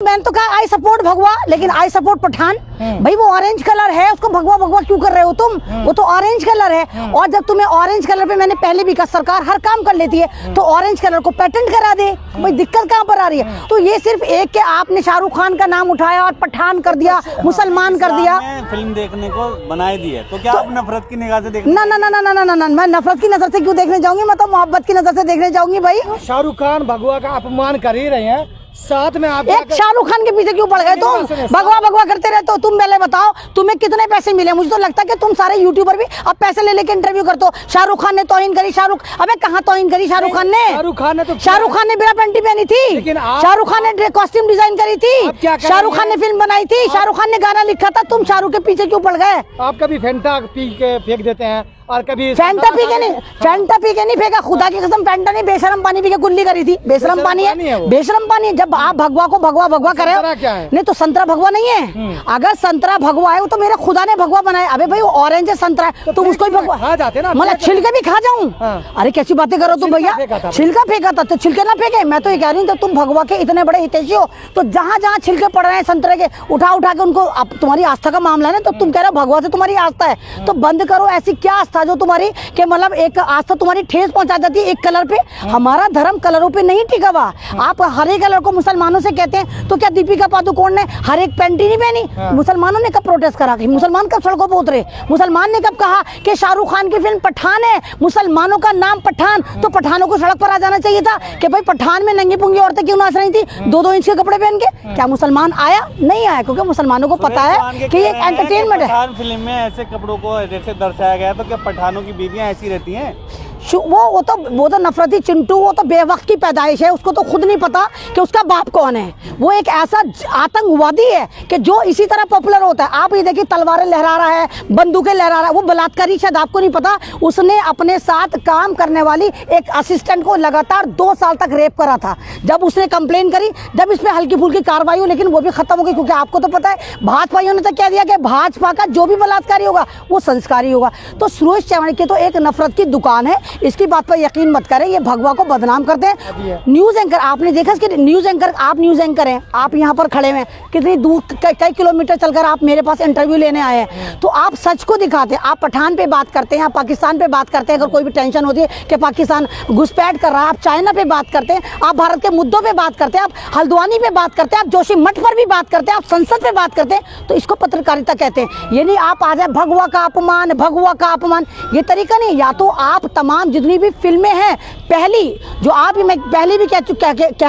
मैंने तो कहा आई सपोर्ट भगवा, लेकिन आई सपोर्ट पठान। भाई वो ऑरेंज कलर है, उसको भगवा भगवा क्यों कर रहे हो तुम? वो तो ऑरेंज कलर है। और जब तुम्हें ऑरेंज कलर पे, मैंने पहले भी कहा, सरकार हर काम कर लेती है, तो ऑरेंज कलर को पेटेंट करा दे। भाई दिक्कत कहाँ पर आ रही है? तो ये सिर्फ एक के आपने शाहरुख खान का नाम उठाया और पठान कर दिया, मुसलमान कर दिया। फिल्म देखने को बनाई दी है, तो क्या आप नफरत की निगाह से देखने? ना ना ना ना ना ना ना, मैं नफरत की नजर से क्यों देखने जाऊंगी? मैं तो मोहब्बत की नजर से देखने जाऊंगी। भाई शाहरुख खान भगवा का अपमान कर ही रहे हैं, साथ में आप एक शाहरुख खान के पीछे क्यों पड़ गए तुम? भगवा भगवा करते रहते हो तुम। पहले बताओ तुम्हें कितने पैसे मिले? मुझे तो लगता है कि तुम सारे यूट्यूबर भी अब पैसे ले लेके इंटरव्यू करते हो। शाहरुख खान ने तौहीन करी, अबे कहाँ तौहीन करी शाहरुख खान ने? शाहरुख खान ने बिना पैंटी पहनी थी, शाहरुख खान ने कॉस्ट्यूम डिजाइन करी थी, शाहरुख खान ने फिल्म बनाई थी, शाहरुख खान ने गाना लिखा था। तुम शाहरुख के पीछे क्यों पड़ गए? आप कभी फेंटा पी के फेंक देते हैं और कभी फैंटा पी के नहीं फेंका। खुदा की कसम फैंटा नहीं, बेशरम पानी पी के गुल्ली करी थी। बेशरम पानी है, बेशरम पानी। जब आप भगवा को भगवा भगवा करे हो, नहीं तो संतरा भगवा नहीं है। अगर संतरा भगवा है वो तो मेरे खुदा ने भगवा बनाया। अबे भाई वो ऑरेंज है, संतरा है, तो तुम उसको ही भगवा खा जाते ना, मतलब छिलके भी खा जाऊं? अरे कैसी बातें करो तुम भैया? छिलका फेंका था तो छिलके ना फेंके। मैं तो ये कह रही हूँ, तुम भगवा के इतने बड़े हितैषी हो, तो जहाँ जहाँ छिलके पड़ रहे हैं संतरे के, उठा उठा के उनको, अब तुम्हारी आस्था का मामला है ना, तो तुम कह रहे हो भगवा से तुम्हारी आस्था है, तो बंद करो। ऐसी क्या आस्था जो तुम्हारी कि मतलब एक आस्था तुम्हारी ठेस पहुंचा जाती है एक कलर पे? हमारा धर्म कलरों पे नहीं टिका हुआ। आप हरे कलर को मुसलमानों से कहते हैं, तो क्या दीपिका पादुकोण ने हर एक पैंटी नहीं पहनी? मुसलमानों ने कब प्रोटेस्ट करा? मुसलमान कब सड़कों पर उतरे? मुसलमान ने कब कहा कि शाहरुख खान की फिल्म पठान है, मुसलमानों का नाम पठान, तो पठानों को सड़क पर आ जाना चाहिए था कि भाई पठान में नंगी पुंगी औरतें क्यों नाच रही थी 2-2 इंच के कपड़े पहन के? क्या मुसलमान आया? नहीं आया, क्योंकि मुसलमानों को पता है कि ये एंटरटेनमेंट है। पठान फिल्म में ऐसे कपड़ों को जैसे दर्शाया गया, तो क्या पठानों की बीवियां ऐसी रहती हैं? वो तो नफरती चिंटू, वो तो बेवक्त की पैदाइश है। उसको तो खुद नहीं पता कि उसका बाप कौन है। वो एक ऐसा आतंकवादी है कि जो इसी तरह पॉपुलर होता है। आप ये देखिए, तलवारें लहरा रहा है, बंदूकें लहरा रहा है। वो बलात्कारी, शायद आपको नहीं पता, उसने अपने साथ काम करने वाली एक असिस्टेंट को लगातार 2 साल तक रेप करा था। जब उसने कंप्लेन करी, जब इस पर हल्की फुल्की कार्रवाई हुई, लेकिन वो भी खत्म हो गई, क्योंकि आपको तो पता है भाजपाइयों ने तो कह दिया कि भाजपा का जो भी बलात्कारी होगा वो संस्कारी होगा। तो सुरेश चावड़िया तो एक नफरत की दुकान है, इसकी बात पर यकीन मत करें। ये भगवा को बदनाम करते हैं। न्यूज एंकर, आपने देखा कि न्यूज एंकर, आप न्यूज एंकर हैं, आप यहाँ पर खड़े हैं, कितनी दूर कई किलोमीटर चलकर आप मेरे पास इंटरव्यू लेने आए हैं, तो आप सच को दिखाते हैं। आप पठान पे बात करते हैं, आप पाकिस्तान पे बात करते हैं, अगर कोई भी टेंशन होती है कि पाकिस्तान घुसपैठ कर रहा है, आप चाइना पे बात करते हैं, आप भारत के मुद्दों पे बात करते हैं, आप हल्द्वानी पे बात करते हैं, आप जोशीमठ पर भी बात करते हैं, आप संसद पे बात करते हैं, तो इसको पत्रकारिता कहते हैं। ये नहीं आप आ जाए भगवा का अपमान, भगवा का अपमान, ये तरीका नहीं। या तो आप तमाम जितनी भी फिल्में हैं, पहली जो आप, मैं पहले भी कह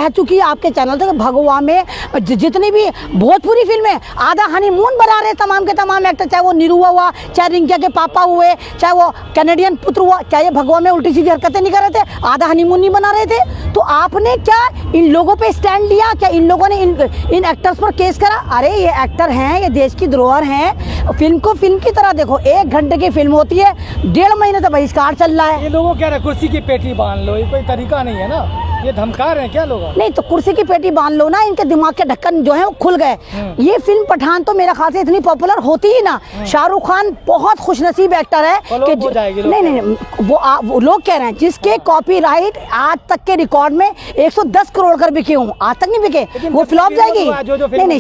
चुकी है आपके चैनल से, भगवा में जितनी भी भोजपुरी फिल्में, आधा हनीमून बना रहे तमाम के तमाम एक्टर, चाहे वो निरुआ हुआ, चाहे रिंकिया के पापा हुए, चाहे वो कैनेडियन पुत्र हुआ, क्या ये भगवा में उल्टी सीधी हरकतें नहीं कर रहे थे? आधा हनीमून नहीं बना रहे थे? तो आपने क्या इन लोगों पे स्टैंड लिया? क्या इन लोगों ने इन एक्टर्स पर केस करा? अरे ये एक्टर हैं, ये देश की धरोहर हैं। फिल्म को फिल्म की तरह देखो। 1 घंटे की फिल्म होती है, 1.5 महीने तक बहिष्कार चल रहा है। ये लोगों क्या है, कुर्सी की पेटी बांध लो, ये कोई तरीका नहीं है ना, ये धमका रहे हैं क्या लोग? नहीं तो कुर्सी की पेटी बांध लो ना, इनके दिमाग के ढक्कन जो है वो खुल गए। ये फिल्म पठान तो मेरा ख्याल से इतनी पॉपुलर होती ही ना। शाहरुख खान बहुत खुशनसीब एक्टर है कि नहीं वो लोग कह रहे हैं जिसके कॉपीराइट आज तक के रिकॉर्ड में 110 करोड़ कर बिके हूँ, आज तक नहीं बिके, वो फ्लॉप जाएगी। नहीं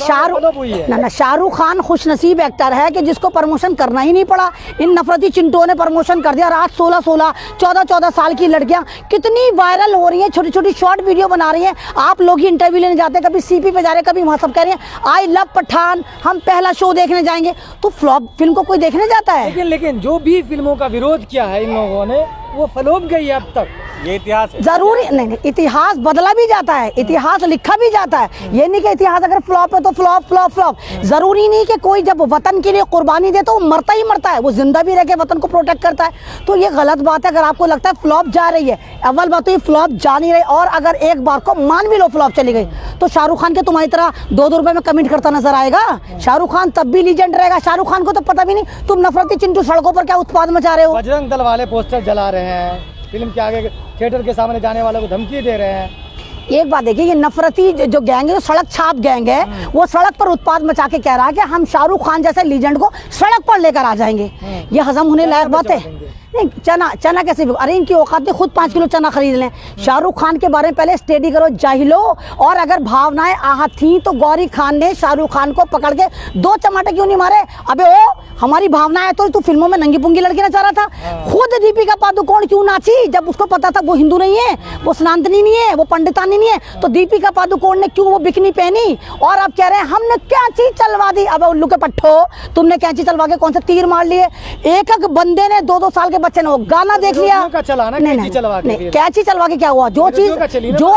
शाहरुख खान खुशनसीब एक्टर है कि जिसको प्रमोशन करना ही नहीं पड़ा। इन नफरती चिंटुओं ने प्रमोशन कर दिया। रात 16-16, 14-14 साल की लड़कियां कितनी वायरल हो रही हैं, छोटी छोटी शॉर्ट वीडियो बना रही हैं। आप लोग ही इंटरव्यू लेने जाते हैं, कभी सीपी पे जा रहे हैं, कभी वहाँ सब कह रहे हैं आई लव पठान, हम पहला शो देखने जाएंगे। तो फ्लॉप फिल्म को कोई देखने जाता है? लेकिन जो भी फिल्मों का विरोध किया है इन लोगों ने, वो फ्लॉप गई है अब तक। ये इतिहास है। जरूरी नहीं, इतिहास बदला भी जाता है, इतिहास लिखा भी जाता है। ये नहीं कि इतिहास अगर फ्लॉप है तो फ्लॉप फ्लॉप फ्लॉप। जरूरी नहीं कि कोई जब वतन के लिए कुर्बानी दे तो वो मरता ही मरता है, वो जिंदा भी रह के वतन को प्रोटेक्ट करता है। तो ये गलत बात है। अगर आपको लगता है फ्लॉप जा रही है, अव्वल बात तो ये फ्लॉप जा नहीं रही। और अगर एक बार को मान भी लो फ्लॉप चली गई, तो शाहरुख खान के तुम्हारी तरह 2-2 रुपए में कमेंट करता नजर आएगा? शाहरुख खान तब भी लीजेंड रहेगा। शाहरुख खान को तो पता भी नहीं तुम नफरती चिंटू सड़कों पर क्या उत्पाद मचा रहे हो। बजरंग दल वाले पोस्टर जला रहे हैं, फिल्म के आगे थिएटर के सामने जाने वालों को धमकी दे रहे हैं। एक बात देखिए, ये नफरती जो गैंग है, जो सड़क छाप गैंग है, वो सड़क पर उत्पाद मचा के कह रहा है कि हम शाहरुख खान जैसे लीजेंड को सड़क पर लेकर आ जाएंगे। ये हजम होने लायक बात है? नहीं, चना कैसे बिको? अरे इनकी औकात है खुद 5 किलो चना खरीद लें। शाहरुख खान के बारे में पहले स्टडी करो जाहिलो। और अगर भावनाएं आहत थी तो गौरी खान ने शाहरुख खान को पकड़ के 2 चमाटे क्यों नहीं मारे? अबे ओ हमारी भावनाएं तो तू फिल्मों में नंगी पुंगी लड़की नचा रहा था। खुद दीपिका पादुकोण क्यों नाची जब उसको पता था वो हिंदू नहीं है, वो सनातनी नहीं है, वो पंडितानी नहीं है? तो दीपिका पादुकोण ने क्यों वो बिकनी पहनी? और अब कह रहे हैं हमने कैंची चलवा दी। अब उल्लू के पट्टो, तुमने कैंची चलवा के कौन से तीर मार लिए? एक एक बंदे ने 2-2 साल के बच्चे ने वो गाना देख लिया। कैंची चलवा के, कैंची चलवा के क्या हुआ? जो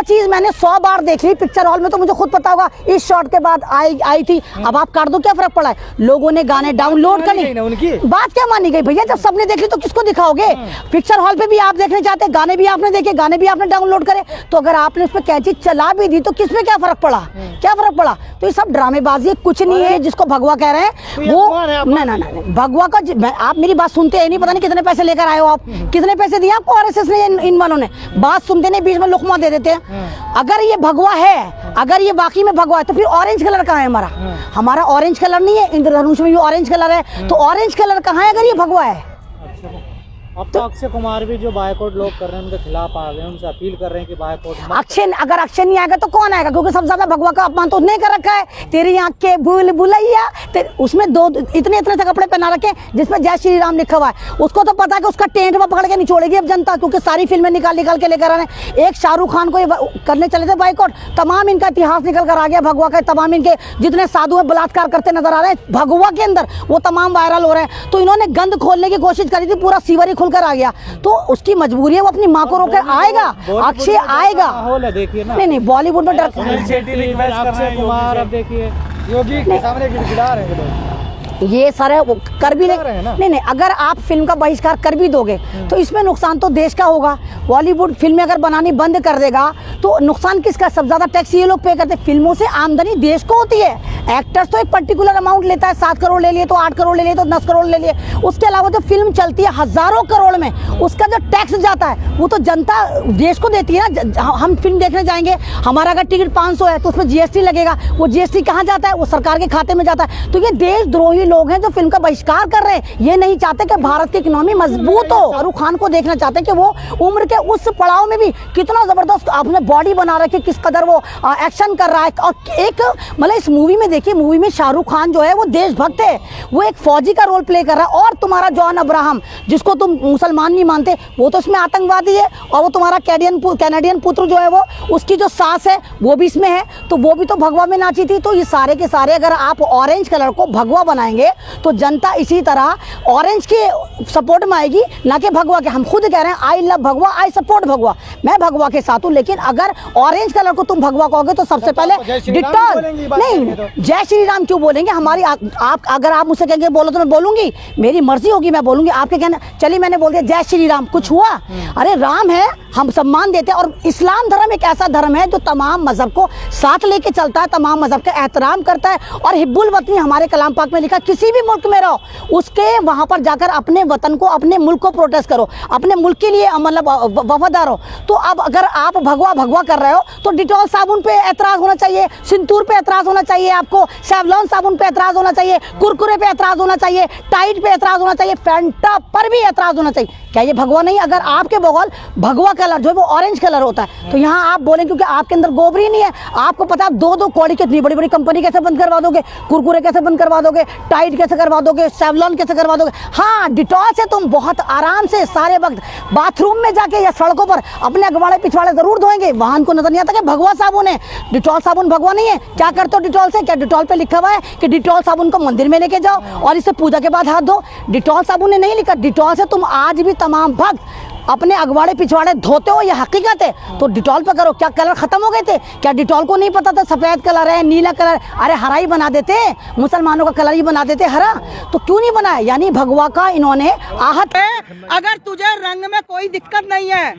चीज मैंने 100 बार देख ली पिक्चर हॉल में, तो मुझे खुद पता होगा इस शॉट के बाद आई थी। अब आप कर दो, क्या फर्क पड़ा है? लोगों ने गाने डाउनलोड कर लिए, उनकी बात क्या मानी गई भैया? जब सबने देख ली तो किसको दिखाओगे? पिक्चर हॉल पे भी आप देखने चाहते, गाने भी आपने देखे, गाने भी आपने डाउनलोड करे, तो अगर आपने उस पर कैंची चला भी दी तो किसमें क्या फर्क पड़ा? क्या फर्क पड़ा? तो ये सब ड्रामेबाजी है, कुछ नहीं है। जिसको भगवा कह रहे हैं वो नहीं, भगवा का आप मेरी बात सुनते हैं नहीं, पता नहीं कितने पैसे लेकर आए हो आप, कितने पैसे दिए आपको आरएसएस ने? इन वालों ने बात सुनते नहीं, बीच में लुकमा दे देते हैं। अगर ये भगवा है, अगर ये वाकई में भगवा है, तो फिर ऑरेंज कलर कहाँ है हमारा? हमारा ऑरेंज कलर नहीं है, इंद्रधनुष में भी ऑरेंज कलर है, तो ऑरेंज कलर कहाँ है अगर ये भगवा है? अब तो अक्षय कुमार भी जो बायकॉट लोग कर रहे हैं उनके खिलाफ आ गए, उनसे अपील कर रहे हैं कि बायकॉट। अगर अक्षय नहीं आएगा तो कौन आएगा? क्योंकि सबसे ज्यादा भगवा का अपमान तो उसने कर रखा है। तेरी आंखें भूल भुलैया, उसमें इतने से कपड़े पहना रखे जिसमें जय श्री राम लिखा हुआ है। उसको तो पता है कि उसका टेंट में पकड़ के निचोड़ेगी अब जनता, क्योंकि सारी फिल्में निकाल के लेकर आ रहे हैं। एक शाहरुख खान को करने चले थे बायकॉट, तमाम इनका इतिहास निकल कर आ गया भगवा का। तमाम इनके जितने साधु है बलात्कार करते नजर आ रहे हैं भगवा के अंदर, वो तमाम वायरल हो रहे हैं। तो इन्होंने गंद खोलने की कोशिश करी थी, पूरा सीवर ही खुलकर आ गया। तो उसकी मजबूरी है, वो अपनी माँ को रोककर आएगा। अक्षय आएगा, देखिए ना, नहीं बॉलीवुड में अक्षय कुमार अब देखिए योगी के सामने गिड़गिड़ा रहे हैं। ये सारे कर भी नहीं, अगर आप फिल्म का बहिष्कार कर भी दोगे तो इसमें नुकसान तो देश का होगा। बॉलीवुड फिल्में अगर बनानी बंद कर देगा तो नुकसान किसका? सबसे ज्यादा टैक्स ये लोग पे करते हैं। फिल्मों से आमदनी देश को होती है। एक्टर्स तो एक पर्टिकुलर अमाउंट लेता है, 7 करोड़ ले लिए तो 8 करोड़ ले लिए तो 10 करोड़ ले लिए। उसके अलावा जो फिल्म चलती है हजारों करोड़ में, उसका जो टैक्स जाता है वो तो जनता देश को देती है ना। हम फिल्म देखने जाएंगे, हमारा अगर टिकट 500 है तो उसमें जीएसटी लगेगा, वो जीएसटी कहाँ जाता है? वो सरकार के खाते में जाता है। तो ये देशद्रोही लोग हैं जो फिल्म का बहिष्कार कर रहे हैं। ये नहीं चाहते कि भारत की इकोनॉमी मजबूत हो। शाहरुख खान को देखना चाहते हैं कि वो उम्र के उस पड़ाव में भी कितना जबरदस्त आपने बॉडी बना रखी, किस कदर वो एक्शन कर रहा है। और एक मतलब इस मूवी में देखिए, मूवी में शाहरुख खान जो है वो देशभक्त है, वो एक फौजी का रोल प्ले कर रहा है। और तुम्हारा जॉन अब्राहम, जिसको तुम मुसलमान नहीं मानते, वो तो इसमें आतंकवादी है। और वो तुम्हारा कैनेडियन पुत्र जो है वो, उसकी जो सास है वो भी इसमें है, तो वो भी तो भगवा में नाची थी। तो ये सारे के सारे अगर आप ऑरेंज कलर को भगवा बनाएंगे तो जनता इसी तरह ऑरेंज के सपोर्ट में आएगी, ना कि भगवा के। हम खुद कह रहे हैं आई लव भगवा, आई सपोर्ट भगवा, मैं भगवा के साथ हूँ। लेकिन अगर ऑरेंज कलर को तुम भगवा कहोगे तो सबसे पहले डिटॉल नहीं, जय श्री राम क्यों बोलेंगे? हमारी आप अगर आप मुझसे कहेंगे बोलो तो मैं बोलूंगी, मेरी मर्जी होगी मैं बोलूंगी। आपके कहना चलिए मैंने बोल दिया जय श्री राम, कुछ हुआ? अरे राम है, हम सम्मान देते हैं। और इस्लाम धर्म एक ऐसा धर्म है जो तमाम मजहब को साथ लेके चलता है, तमाम मजहब का एहतराम करता है। और हिब्बुल वतनी हमारे कलाम पाक में लिखा, किसी भी मुल्क में रहो उसके वहां पर जाकर अपने वतन को, अपने मुल्क को प्रोटेस्ट करो, अपने मुल्क के लिए मतलब वफादार हो। तो अब अगर आप भगवा कर रहे हो तो डिटॉल साबुन पे एतराज होना चाहिए, सिंदूर पे एतराज होना चाहिए, आपको सेवलॉन साबुन पे एतराज होना चाहिए, कुरकुरे पे एतराज होना चाहिए, टाइट पे एतराज होना चाहिए, फैंटा पर भी एतराज होना चाहिए। क्या ये भगवा नहीं? अगर आपके बगल भगवा कलर जो है वो ऑरेंज कलर होता है तो यहाँ आप बोलें क्योंकि आपके अंदर गोबरी नहीं है। आपको पता है 2-2 कौड़ी की इतनी बड़ी बड़ी कंपनी कैसे बंद करवा दोगे? कुरकुरे कैसे बंद करवा दोगे? टाइट कैसे करवा दोगे? सेवलॉन कैसे करवा दोगे? हाँ, डिटॉल से तुम बहुत आराम से सारे वक्त बाथरूम में जाके या सड़कों पर अपने अगवाड़े पिछवाड़े जरूर धोएंगे, वहां उनको नजर नहीं आता कि भगवा साबुन है। डिटॉल साबुन भगवा नहीं है। क्या करते हो डिटॉल से? क्या डिटॉल पे लिखा हुआ है कि डिटॉल साबुन को मंदिर में लेके जाओ और इसे पूजा के बाद हाथ धो? डिटॉल साबुन ने नहीं लिखा। डिटॉल से तुम आज भी तमाम भक्त अपने अगवाड़े पिछवाड़े धोते हो, ये हकीकत है। तो डिटॉल पे करो। क्या कलर खत्म हो गए थे? क्या डिटॉल को नहीं पता था सफेद कलर है, नीला कलर? अरे हरा ही बना देते, मुसलमानों का कलर ही बना देते हरा, तो क्यों नहीं बनाया? यानी भगवा का इन्होंने आहत है। अगर तुझे रंग में कोई दिक्कत नहीं है,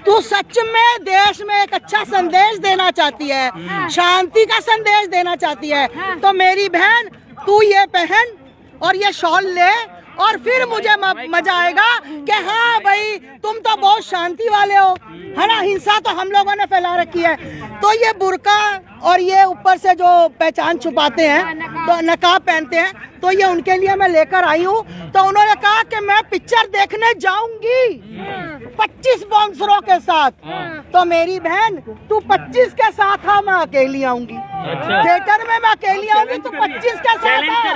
तू सच में देश में एक अच्छा संदेश देना चाहती है, शांति का संदेश देना चाहती है, तो मेरी बहन तू ये पहन और ये शॉल ले और फिर मुझे मजा आएगा कि हाँ भाई तुम तो बहुत शांति वाले हो, है ना। हिंसा तो हम लोगों ने फैला रखी है, तो ये बुर्का और ये ऊपर से जो पहचान छुपाते हैं तो नकाब पहनते हैं, तो ये उनके लिए मैं लेकर आई हूँ। तो उन्होंने कहा कि मैं पिक्चर देखने जाऊंगी 25 बाउंसरों के साथ। तो मेरी बहन तू 25 के साथ आ, मैं अकेली आऊंगी। थिएटर में मैं अकेली आऊंगी, तू 25 के साथ आ।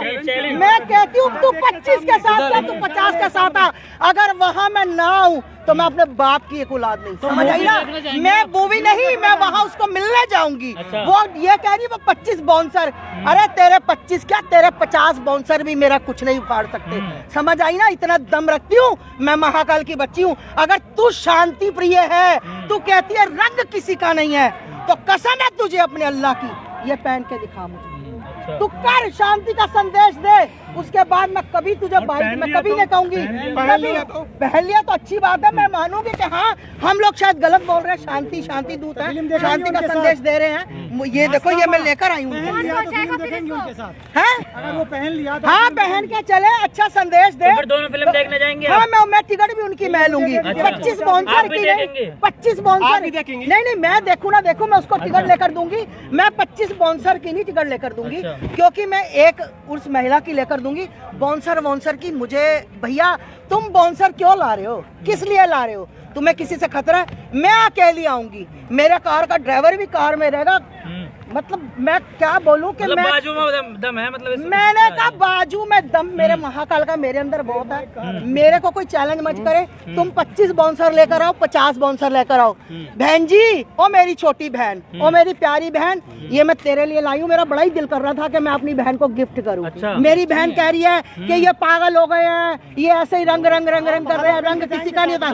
मैं कहती हूँ तू 25 के साथ आ, तू 50 के साथ आ। अगर वहाँ मैं ना आऊँ तो मैं अपने बाप की एक औलाद नहीं, समझ आई ना। मैं मूवी नहीं, मैं वहाँ उसको मिलने जाऊंगी। वो ये कह रही वो 25 बाउंसर, अरे तेरे 25 क्या, तेरे 50 बाउंसर भी मेरा कुछ नहीं उखाड़ सकते, समझ आई ना। इतना दम रखती हूँ मैं, महाकाल की बच्ची हूँ। अगर तू शांति प्रिय है, तू कहती है रंग किसी का नहीं है, तो कसम है तुझे अपने अल्लाह की, ये पहन के दिखा मुझे। तू कर शांति का संदेश दे, उसके बाद मैं कभी तुझे बाइक में कभी नहीं कहूंगी। पहन लिया तो अच्छी बात है, मैं मानूंगी कि हाँ हम लोग शायद गलत बोल रहे हैं, शांति शांति दूत है, शांति का संदेश दे रहे हैं। ये देखो ये मैं लेकर आई हूँ। अगर वो पहन लिया तो हाँ पहन के चले, अच्छा संदेश दे। फिर दोनों फिल्म देखने जाएंगे। हाँ मैं टिकट भी उनकी मैं लूंगी। 25 बाउंसर की नहीं, 25 बाउंसर नहीं, मैं देखूँ ना देखूँ, मैं उसको टिकट लेकर दूंगी। मैं 25 बाउंसर की नहीं टिकट लेकर दूंगी, क्योंकि मैं एक उस महिला की लेकर दूंगी। बाउंसर की मुझे, भैया तुम बाउंसर क्यों ला रहे हो, किस लिए ला रहे हो, तुम्हें किसी से खतरा है? मैं अकेली आऊंगी, मेरे कार का ड्राइवर भी कार में रहेगा। मतलब मैं क्या बोलूं कि मैं बाजू में दम है, मतलब मैंने कहा बाजू में दम मेरे महाकाल का मेरे अंदर बहुत है। मेरे को कोई चैलेंज मत करे, तुम 25 बाउंसर लेकर आओ, 50 बाउंसर लेकर आओ। बहन जी, ओ मेरी छोटी बहन, ओ मेरी प्यारी बहन, ये मैं तेरे लिए लाई हूँ। मेरा बड़ा ही दिल कर रहा था कि मैं अपनी बहन को गिफ्ट करूँ। मेरी बहन कह रही है कि ये पागल हो गए हैं, ये ऐसे ही रंग रंग रंग रंग कर रहे हैं, रंग किसी का नहीं होता।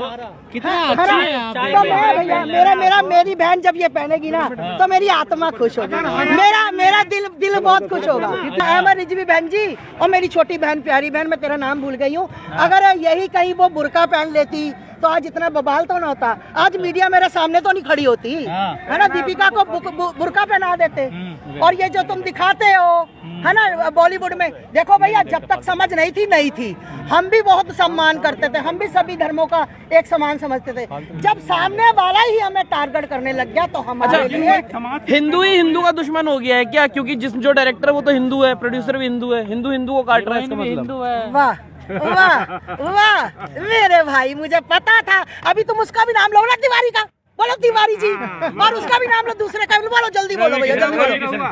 भैया मेरी बहन जब ये पहनेगी ना तो मेरी आत्मा खुश होगी, मेरा दिल बहुत खुश होगा। अहमद रिजवी बहन जी और मेरी छोटी बहन प्यारी बहन, मैं तेरा नाम भूल गई हूँ, अगर यही कहीं वो बुर्का पहन लेती तो आज इतना बवाल तो ना होता। आज मीडिया मेरे सामने तो नहीं खड़ी होती है ना, दीपिका को बुर्का पहना देते। और ये जो तुम दिखाते हो है ना बॉलीवुड में, देखो भैया जब तक समझ नहीं थी, हम भी बहुत सम्मान करते थे, हम भी सभी धर्मों का एक समान समझते थे। जब सामने वाला ही हमें टारगेट करने लग गया तो हमारे लिए हिंदू ही हिंदू का दुश्मन हो गया है क्या? क्योंकि जो डायरेक्टर है वो तो हिंदू है, प्रोड्यूसर भी हिंदू है, हिंदू को काट रहा है, इसका मतलब। वाह वाह वाह मेरे भाई, मुझे पता था। अभी तुम उसका भी नाम लो ना, तिवारी का बोलो, तिवारी जी, और उसका भी नाम लो, दूसरे का भी बोलो, जल्दी बोलो भैया, जल्दी बोलो।